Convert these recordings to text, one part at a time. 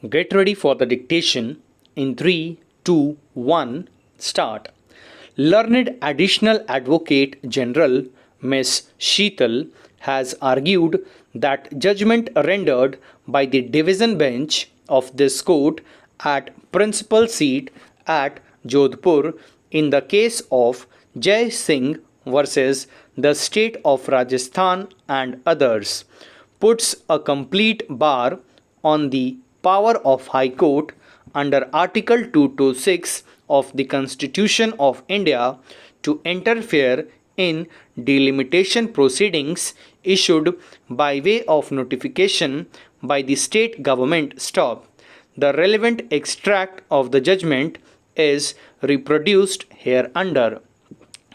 Get ready for the dictation in 3, 2, 1, start. Learned Additional Advocate General Ms. Sheetal has argued that judgment rendered by the division bench of this court at principal seat at Jodhpur in the case of Jai Singh versus the state of Rajasthan and others puts a complete bar on the power of High Court under Article 226 of the Constitution of India to interfere in delimitation proceedings issued by way of notification by the state government. Stop. The relevant extract of the judgment is reproduced hereunder.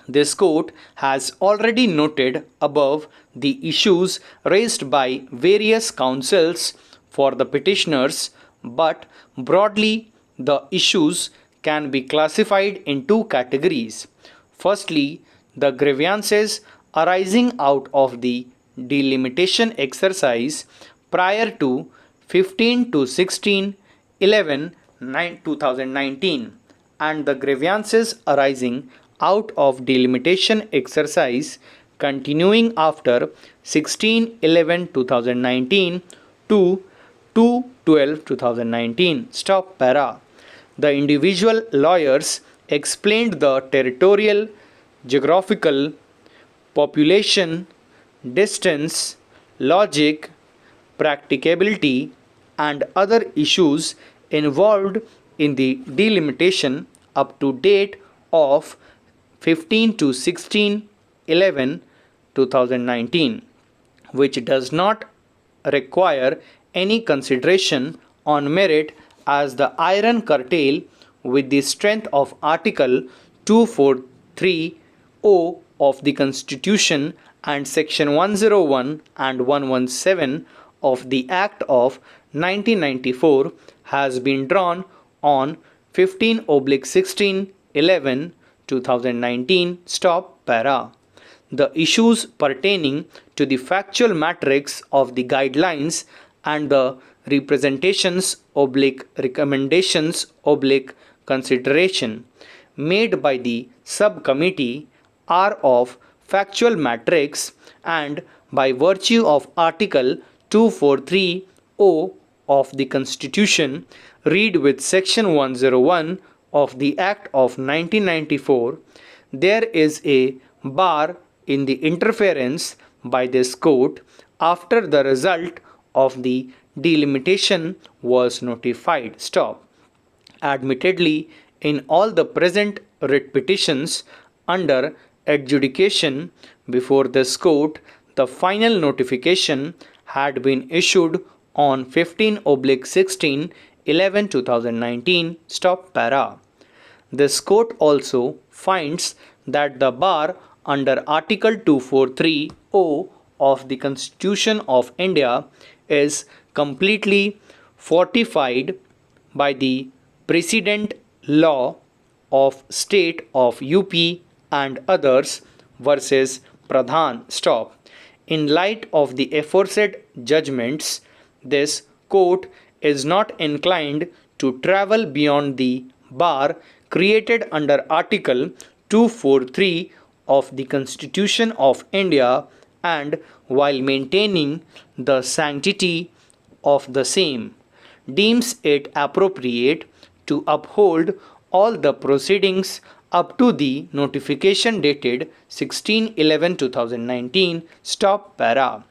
This court has already noted above the issues raised by various counsels for the petitioners, but broadly the issues can be classified in two categories. Firstly, the grievances arising out of the delimitation exercise prior to 15 to 16 11 2019 and the grievances arising out of delimitation exercise continuing after 16/11/2019 to 2/12/2019. Stop para. The individual lawyers explained the territorial, geographical, population, distance, logic, practicability, and other issues involved in the delimitation up to date of 15 to 16/11/2019, which does not require any consideration on merit as the iron curtail with the strength of Article 243(o) of the Constitution and Section 101 and 117 of the Act of 1994 has been drawn on 15/16/11/2019. Stop para. The issues pertaining to the factual matrix of the guidelines and the representations/recommendations/consideration made by the subcommittee are of factual matrix and by virtue of Article 243(o) of the Constitution, read with Section 101 of the Act of 1994, there is a bar in the interference by this court after the result of the delimitation was notified. Stop. Admittedly, in all the present writ petitions under adjudication before this court, the final notification had been issued on 15/16/11/2019. Stop para. This court also finds that the bar under Article 243(o) of the Constitution of India is completely fortified by the precedent law of state of UP and others versus Pradhan. Stop. In light of the aforesaid judgments, this court is not inclined to travel beyond the bar created under Article 243 of the Constitution of India and, while maintaining the sanctity of the same, deems it appropriate to uphold all the proceedings up to the notification dated 16/11/2019. Stop para.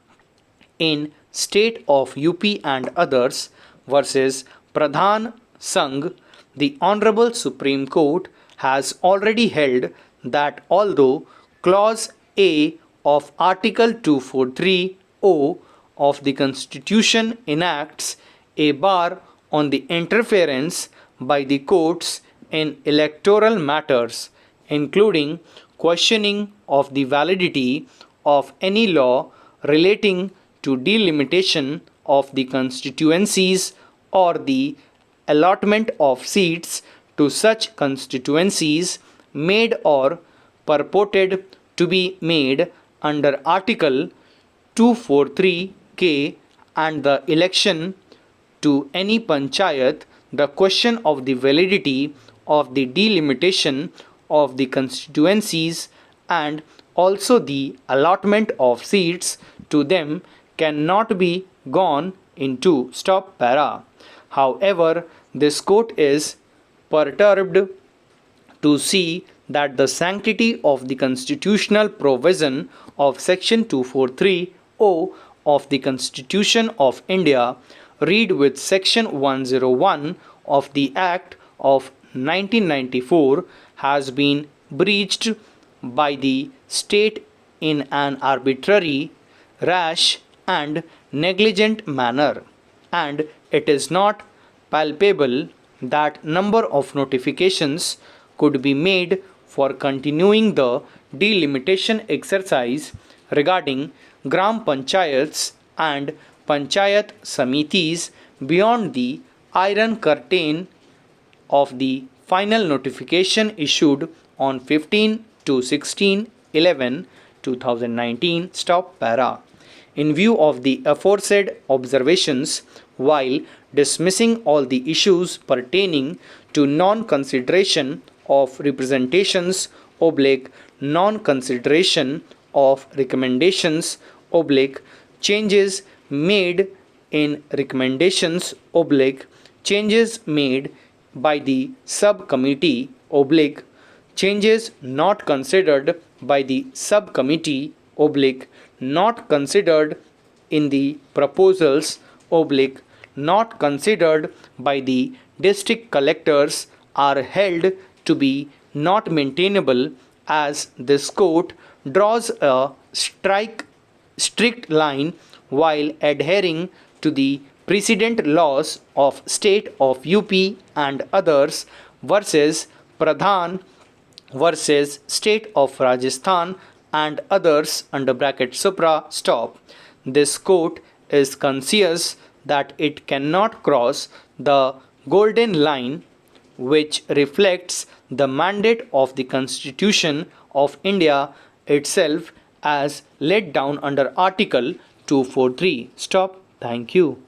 In State of UP and others versus Pradhan Sangh, the Honorable Supreme Court has already held that although Clause A of Article 243(o) of the Constitution enacts a bar on the interference by the courts in electoral matters, including questioning of the validity of any law relating to delimitation of the constituencies or the allotment of seats to such constituencies made or purported to be made under Article 243(k) and the election to any panchayat the question of the validity of the delimitation of the constituencies and also the allotment of seats to them cannot be gone into. Stop para. However, this court is perturbed to see that the sanctity of the constitutional provision of section 243(o) of the Constitution of India, read with section 101 of the Act of 1994, has been breached by the state in an arbitrary, rash and negligent manner, and it is not palpable that number of notifications could be made for continuing the delimitation exercise regarding gram panchayats and panchayat samitis beyond the iron curtain of the final notification issued on 15 to 16/11/2019. Stop para. In view of the aforesaid observations, while dismissing all the issues pertaining to non-consideration of representations oblique non-consideration of recommendations oblique changes made in recommendations oblique changes made by the subcommittee oblique changes not considered by the subcommittee oblique not considered in the proposals oblique not considered by the district collectors are held to be not maintainable, as this court draws a strict line while adhering to the precedent laws of state of UP and others versus Pradhan versus state of Rajasthan and others under bracket supra. Stop. This court is conscious that it cannot cross the golden line which reflects the mandate of the Constitution of India itself as laid down under Article 243. Stop. Thank you.